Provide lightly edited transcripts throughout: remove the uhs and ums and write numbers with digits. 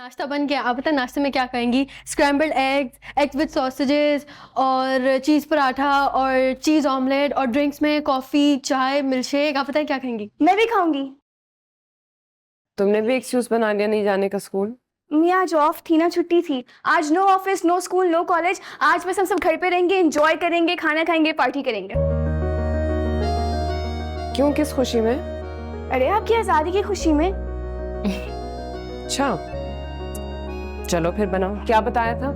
नाश्ता बन गया। आप बताएं नाश्ते में क्या खाएंगी? स्क्रैम्बल्ड एग्स विद सॉसेजेस और चीज़ पराठा और चीज़ ऑमलेट, और ड्रिंक्स में कॉफ़ी, चाय, मिल्कशेक। आप बताएं क्या खाएंगी? मैं भी खाऊंगी। तुमने भी एक्सक्यूज बना लिया नहीं जाने का स्कूल? मैं आज ऑफ थी ना, छुट्टी थी। आज no office, no school, no college. आज बस हम सब घर पे रहेंगे, एंजॉय करेंगे, खाना खाएंगे, पार्टी करेंगे। क्यों, किस खुशी में? अरे आपकी आजादी की खुशी में। अच्छा चलो फिर बनाओ। क्या बताया था?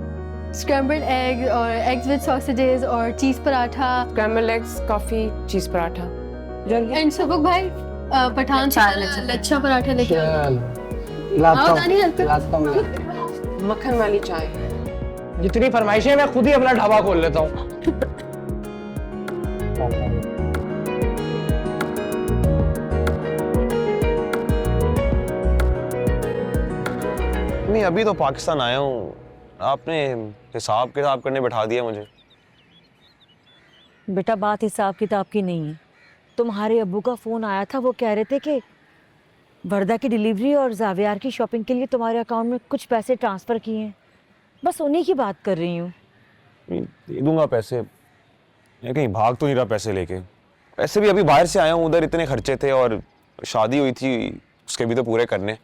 स्क्रैम्बल्ड एग और एग्स विद सॉसेजेस और चीज़ पराठा। स्क्रैम्बल्ड एग्स, कॉफी, चीज पराठा। जल्दी। एंड सबक भाई पठान से लच्छा पराठा लेके आओ। आओ दानी हेल्प कर। मक्खन वाली चाय। जितनी फरमाइशें मैं खुद ही अपना ढाबा खोल लेता हूँ। नहीं, अभी तो पाकिस्तान आया हूँ, आपने हिसाब किताब करने बैठा दिया मुझे। बेटा बात हिसाब किताब की नहीं है। तुम्हारे अब्बू का फोन आया था, वो कह रहे थे कि वर्दा की डिलीवरी और जावियार की शॉपिंग के लिए तुम्हारे अकाउंट में कुछ पैसे ट्रांसफ़र किए हैं। बस उन्हीं की बात कर रही हूँ। दे दूंगा पैसे, मैं कहीं भाग तो नहीं रहा पैसे लेके। वैसे भी अभी बाहर से आया हूँ, उधर इतने खर्चे थे और शादी हुई थी, उसके भी तो पूरे करने।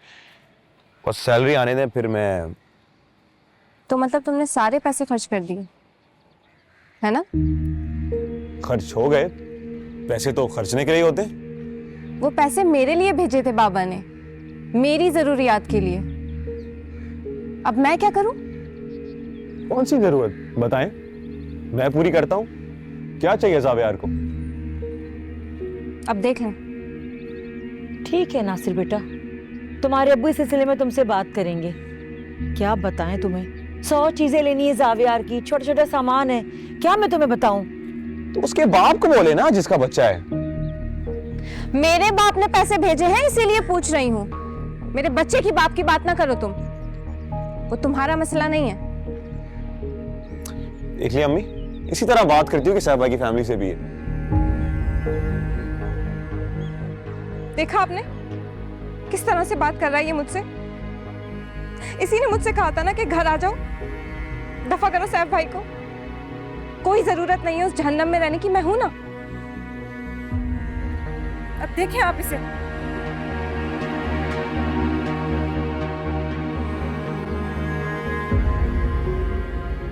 और सैलरी आने दें फिर मैं। तो मतलब तुमने सारे पैसे खर्च कर दिए, है ना? खर्च हो गए, पैसे तो खर्चने के लिए होते। वो पैसे मेरे लिए भेजे थे बाबा ने, मेरी जरूरियात के लिए। अब मैं क्या करूं? कौन सी जरूरत बताएं, मैं पूरी करता हूँ। क्या चाहिए जावियार को? अब देख लें। ठीक है नासिर बेटा, तुम्हारे अब्बू इस सिलसिले में तुमसे बात करेंगे। क्या बताएं तुम्हें, 100 चीजें लेनी है जावियार की, छोटा छोटा सामान है, क्या मैं तुम्हें बताऊं? तो उसके बाप को बोले ना, जिसका बच्चा है। मेरे बाप ने पैसे भेजे हैं इसीलिए पूछ रही हूँ। मेरे बच्चे की बाप की बात ना करो तुम, वो तुम्हारा मसला नहीं है। देख लिया अम्मी, इसी तरह बात करती हूँ कि साहबा की फैमिली से भी है। देखा आपने किस तरह से बात कर रहा है ये मुझसे? इसी ने मुझसे कहा था ना कि घर आ जाओ, दफा करो सैफ भाई को। कोई जरूरत नहीं है उस जहन्नम में रहने की, मैं हूं ना। अब देखें आप इसे।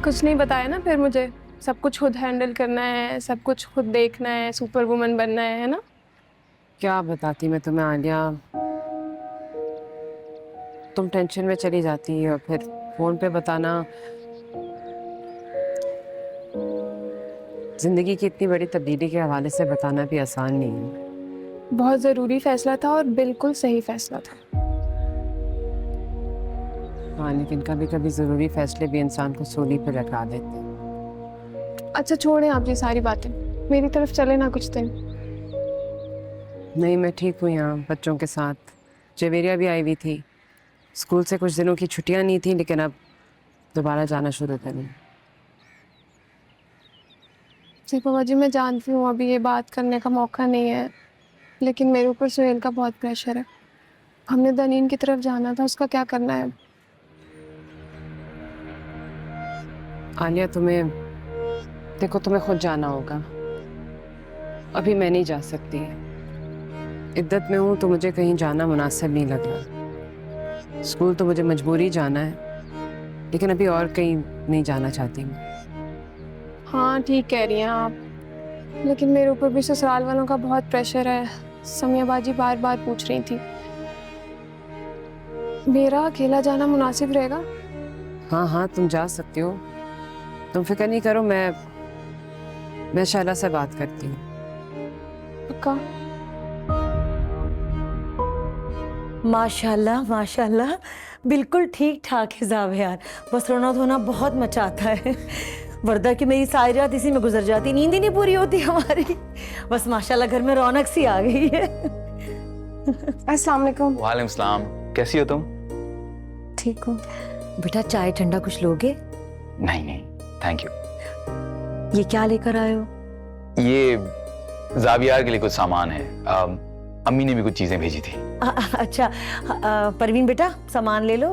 कुछ नहीं बताया ना फिर मुझे। सब कुछ खुद हैंडल करना है, सब कुछ खुद देखना है, सुपर वुमन बनना है ना? क्या बताती मैं तुम्हें आलिया, तुम टेंशन में चली जाती और फिर फोन पे बताना। जिंदगी की इतनी बड़ी तब्दीली के हवाले से बताना भी आसान नहीं है। बहुत ज़रूरी फैसला था और बिल्कुल सही फैसला था। हाँ, लेकिन कभी कभी ज़रूरी फैसले भी इंसान को सूली पे लगा देते हैं। अच्छा छोड़ें आप ये सारी बातें, मेरी तरफ चले ना कुछ दिन। नहीं, मैं ठीक हूँ यहाँ बच्चों के साथ। जवेरिया भी आई हुई थी, स्कूल से कुछ दिनों की छुट्टियाँ नहीं थी, लेकिन अब दोबारा जाना शुरू करें। जी पापा जी, मैं जानती हूँ अभी ये बात करने का मौका नहीं है, लेकिन मेरे ऊपर सुहेल का बहुत प्रेशर है। हमने दनीन की तरफ जाना था, उसका क्या करना है? आलिया तुम्हें देखो, तुम्हें खुद जाना होगा, अभी मैं नहीं जा सकती। इद्दत में हूँ तो मुझे कहीं जाना मुनासिब नहीं लग रहा। स्कूल तो मुझे मजबूरी जाना है, लेकिन अभी और कहीं नहीं जाना चाहती मैं। हाँ ठीक कह रही हैं आप, लेकिन मेरे ऊपर भी ससुराल वालों का बहुत प्रेशर है। समिया बाजी बार बार पूछ रही थी। मेरा अकेला जाना मुनासिब रहेगा? हाँ हाँ तुम जा सकती हो, तुम फिक्र नहीं करो। मैं शाला से बात करती हूँ। पक्का? माशाल्लाह माशाल्लाह, बिल्कुल ठीक ठाक है जावियार। बस रोना धोना बहुत मचाता है, वर्दा की मेरी सारी रात इसी में गुजर जाती, नींद ही नहीं पूरी होती हमारी। बस माशाल्लाह घर में रौनक सी आ गई है। अस्सलाम वालेकुम। वालेकुम सलाम, कैसी हो तुम? ठीक हूँ। बेटा चाय ठंडा कुछ लोगे? नहीं नहीं थैंक यू। ये क्या लेकर आए हो? ये जावियार के लिए कुछ सामान है, अम्मी ने भी कुछ चीजें भेजी थी। अच्छा परवीन बेटा सामान ले लो।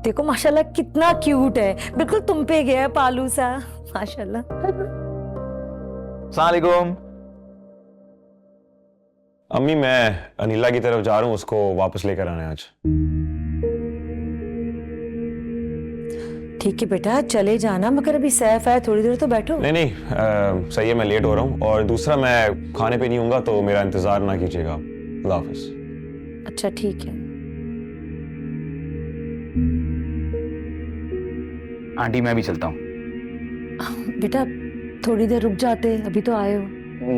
देखो माशाल्लाह कितना क्यूट है, बिल्कुल तुम पे गया है पालू सा, माशाल्लाह। अस्सलाम वालेकुम। अम्मी मैं अनिला की तरफ जा रहा हूँ, उसको वापस लेकर आना है आज। ठीक है बेटा, चले जाना, मगर अभी सैफ है, थोड़ी देर तो बैठो। नहीं नहीं सही है, मैं लेट हो रहा हूँ। और दूसरा, मैं खाने पे नहीं हूँगा तो मेरा इंतजार ना कीजिएगा। अल्लाह हाफिज। अच्छा ठीक है। आंटी मैं भी चलता हूँ। बेटा थोड़ी देर रुक जाते, अभी तो आए हो।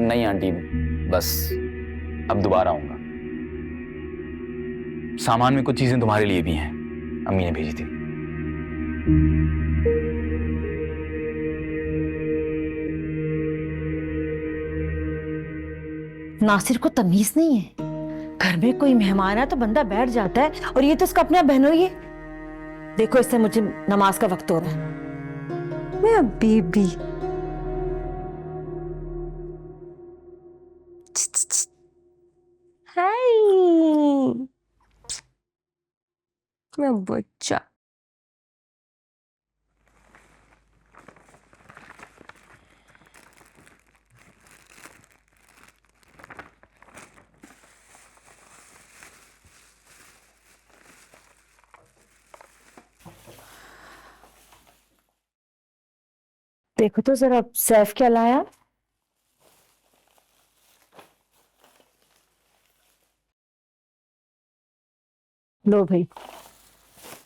नहीं आंटी, बस अब दोबारा आऊंगा। सामान में कुछ चीजें तुम्हारे लिए भी हैं, अम्मी ने भेजी थी। नासिर को तमीज नहीं है, घर में कोई मेहमान है तो बंदा बैठ जाता है, और ये तो उसका अपना बहनों ही है। देखो इससे मुझे नमाज का वक्त हो रहा है। मैं बेबी। हाय मैं बच्चा। देखो तो जरा सैफ क्या लाया। लो भाई,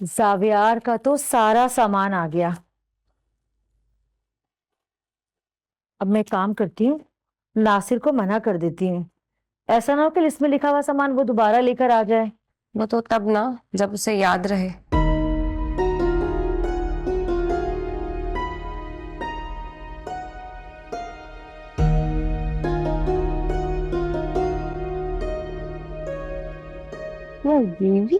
जावियार का तो सारा सामान आ गया। अब मैं काम करती हूँ, नासिर को मना कर देती हूँ। ऐसा ना हो कि लिस्ट में लिखा हुआ सामान वो दोबारा लेकर आ जाए। वो तो तब ना, जब उसे याद रहे। वो बेबी।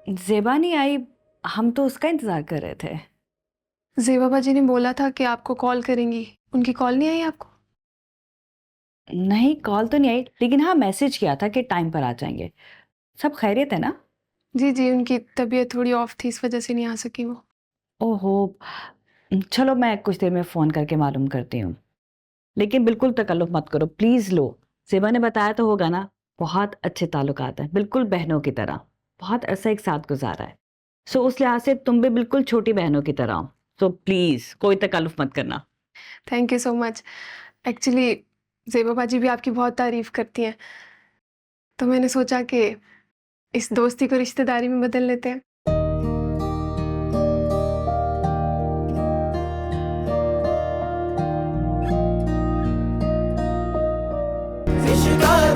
जेबा नहीं आई, हम तो उसका इंतजार कर रहे थे। जेबा बाजी ने बोला था कि आपको कॉल करेंगी, उनकी कॉल नहीं आई आपको? नहीं, कॉल तो नहीं आई, लेकिन हाँ मैसेज किया था कि टाइम पर आ जाएंगे। सब खैरियत है ना? जी जी, उनकी तबीयत थोड़ी ऑफ थी, इस वजह से नहीं आ सकी वो। ओहो, चलो मैं कुछ देर में फ़ोन करके मालूम करती हूँ। लेकिन बिल्कुल तकल्लुफ़ मत करो, प्लीज़ लो। ज़ेबा ने बताया तो होगा ना, बहुत अच्छे ताल्लुकात हैं, बिल्कुल बहनों की तरह। बहुत अरसा एक साथ गुजारा है। सो उस लिहाज से तुम भी बिल्कुल छोटी बहनों की तरह हो। सो प्लीज़ कोई तकल्लुफ़ मत करना। Thank you so much. Actually जेबा बाजी भी आपकी बहुत तारीफ़ करती हैं, तो मैंने सोचा कि इस दोस्ती को रिश्तेदारी में बदल लेते हैं। विश का